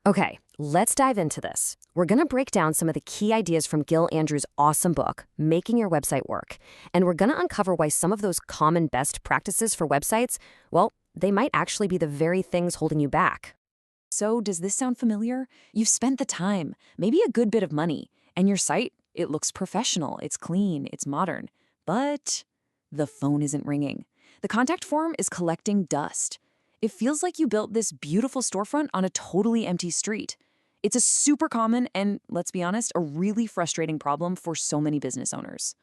Okay, let's dive into this. We're going to break down some of the key ideas from Gil Andrews' awesome book, Making Your Website Work. And we're going to uncover why some of those common best practices for websites, well, they might actually be the very things holding you back. So, does this sound familiar? You've spent the time, maybe a good bit of money, and your site, it looks professional, it's clean, it's modern. But the phone isn't ringing. The contact form is collecting dust. It feels like you built this beautiful storefront on a totally empty street. It's a super common and, let's be honest, a really frustrating problem for so many business owners.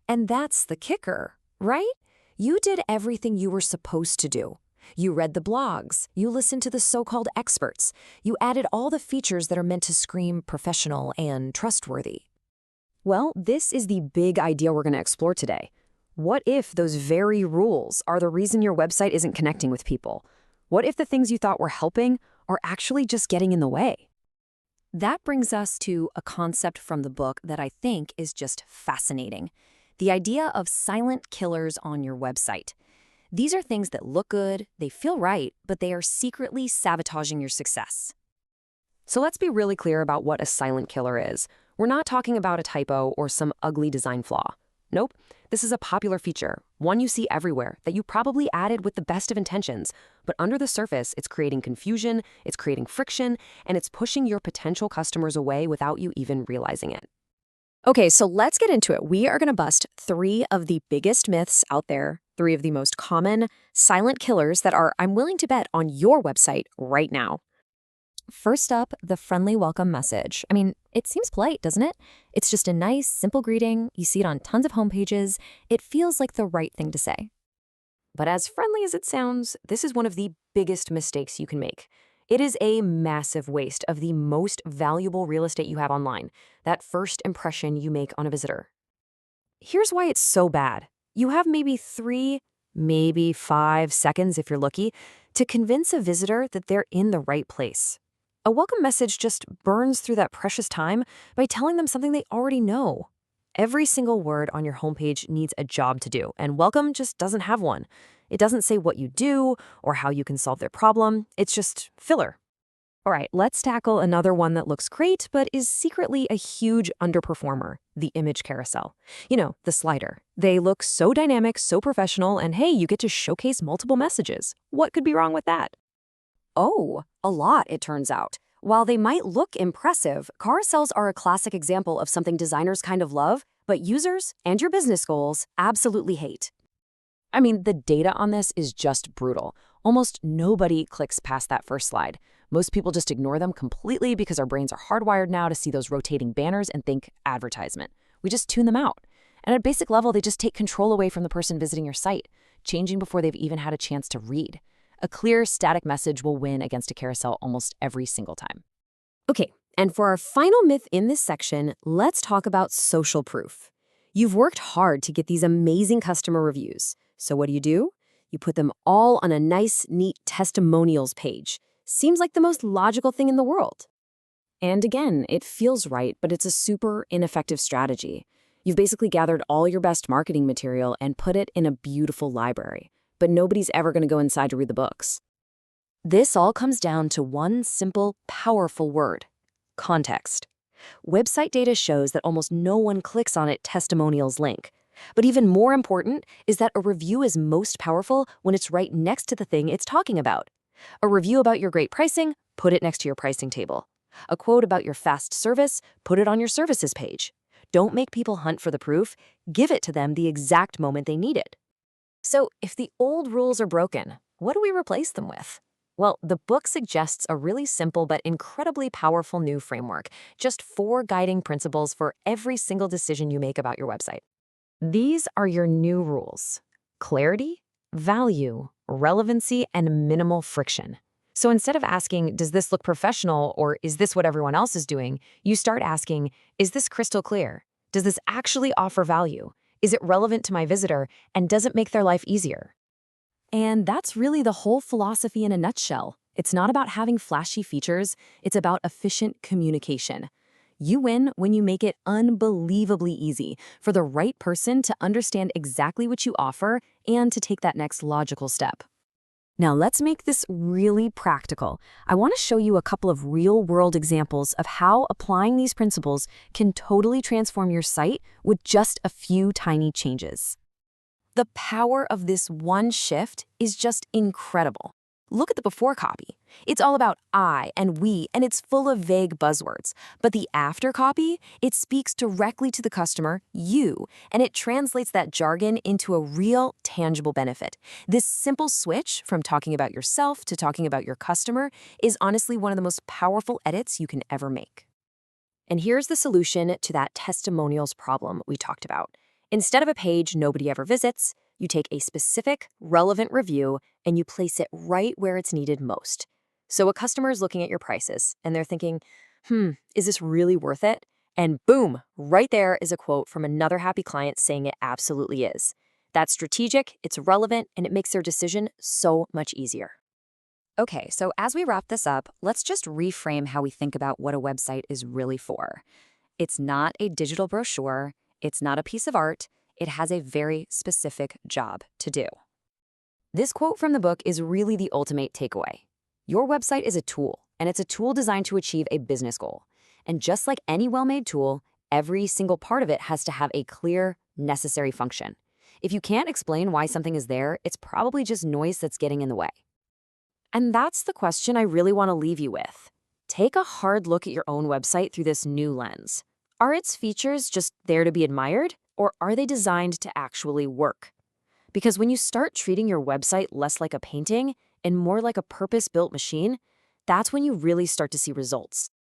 And that's the kicker, right? You did everything you were supposed to do. You read the blogs, you listened to the so-called experts, you added all the features that are meant to scream professional and trustworthy. Well, this is the big idea we're going to explore today. What if those very rules are the reason your website isn't connecting with people? What if the things you thought were helping are actually just getting in the way? That brings us to a concept from the book that I think is just fascinating. The idea of silent killers on your website. These are things that look good, they feel right, but they are secretly sabotaging your success. So let's be really clear about what a silent killer is. We're not talking about a typo or some ugly design flaw. Nope, this is a popular feature, one you see everywhere, that you probably added with the best of intentions, but under the surface, it's creating confusion, it's creating friction, and it's pushing your potential customers away without you even realizing it. Okay, so let's get into it. We are going to bust 3 of the biggest myths out there, 3 of the most common silent killers that are, I'm willing to bet, on your website right now. First up, the friendly welcome message. I mean, it seems polite, doesn't it? It's just a nice, simple greeting. You see it on tons of homepages. It feels like the right thing to say. But as friendly as it sounds, this is one of the biggest mistakes you can make. It is a massive waste of the most valuable real estate you have online, that first impression you make on a visitor. Here's why it's so bad. You have maybe 3, maybe 5 seconds, if you're lucky, to convince a visitor that they're in the right place. A welcome message just burns through that precious time by telling them something they already know. Every single word on your homepage needs a job to do, and welcome just doesn't have one. It doesn't say what you do or how you can solve their problem. It's just filler. All right, let's tackle another one that looks great but is secretly a huge underperformer, the image carousel. You know, the slider. They look so dynamic, so professional, and hey, you get to showcase multiple messages. What could be wrong with that? Oh, a lot, it turns out. While they might look impressive, carousels are a classic example of something designers kind of love, but users and your business goals absolutely hate. I mean, the data on this is just brutal. Almost nobody clicks past that first slide. Most people just ignore them completely because our brains are hardwired now to see those rotating banners and think advertisement. We just tune them out. And at a basic level, they just take control away from the person visiting your site, changing before they've even had a chance to read. A clear, static message will win against a carousel almost every single time. Okay, and for our final myth in this section, let's talk about social proof. You've worked hard to get these amazing customer reviews. So what do? You put them all on a nice, neat testimonials page. Seems like the most logical thing in the world. And again, it feels right, but it's a super ineffective strategy. You've basically gathered all your best marketing material and put it in a beautiful library, but nobody's ever going to go inside to read the books. This all comes down to one simple, powerful word: context. Website data shows that almost no one clicks on it testimonials link. But even more important is that a review is most powerful when it's right next to the thing it's talking about. A review about your great pricing, put it next to your pricing table. A quote about your fast service, put it on your services page. Don't make people hunt for the proof, give it to them the exact moment they need it. So if the old rules are broken, what do we replace them with? Well, the book suggests a really simple but incredibly powerful new framework, just 4 guiding principles for every single decision you make about your website. These are your new rules: clarity, value, relevancy, and minimal friction. So instead of asking, does this look professional, or is this what everyone else is doing, you start asking, is this crystal clear? Does this actually offer value? Is it relevant to my visitor, and does it make their life easier? And that's really the whole philosophy in a nutshell. It's not about having flashy features, it's about efficient communication. You win when you make it unbelievably easy for the right person to understand exactly what you offer and to take that next logical step. Now let's make this really practical. I want to show you a couple of real-world examples of how applying these principles can totally transform your site with just a few tiny changes. The power of this one shift is just incredible. Look at the before copy. It's all about I and we, and it's full of vague buzzwords. But the after copy, it speaks directly to the customer, you, and it translates that jargon into a real, tangible benefit. This simple switch from talking about yourself to talking about your customer is honestly one of the most powerful edits you can ever make. And here's the solution to that testimonials problem we talked about. Instead of a page nobody ever visits, you take a specific, relevant review and you place it right where it's needed most. So a customer is looking at your prices and they're thinking, is this really worth it? And boom, right there is a quote from another happy client saying it absolutely is. That's strategic, it's relevant, and it makes their decision so much easier. Okay, so as we wrap this up, let's just reframe how we think about what a website is really for. It's not a digital brochure, it's not a piece of art, it has a very specific job to do. This quote from the book is really the ultimate takeaway. Your website is a tool, and it's a tool designed to achieve a business goal. And just like any well-made tool, every single part of it has to have a clear, necessary function. If you can't explain why something is there, it's probably just noise that's getting in the way. And that's the question I really want to leave you with. Take a hard look at your own website through this new lens. Are its features just there to be admired, or are they designed to actually work? Because when you start treating your website less like a painting and more like a purpose-built machine, that's when you really start to see results.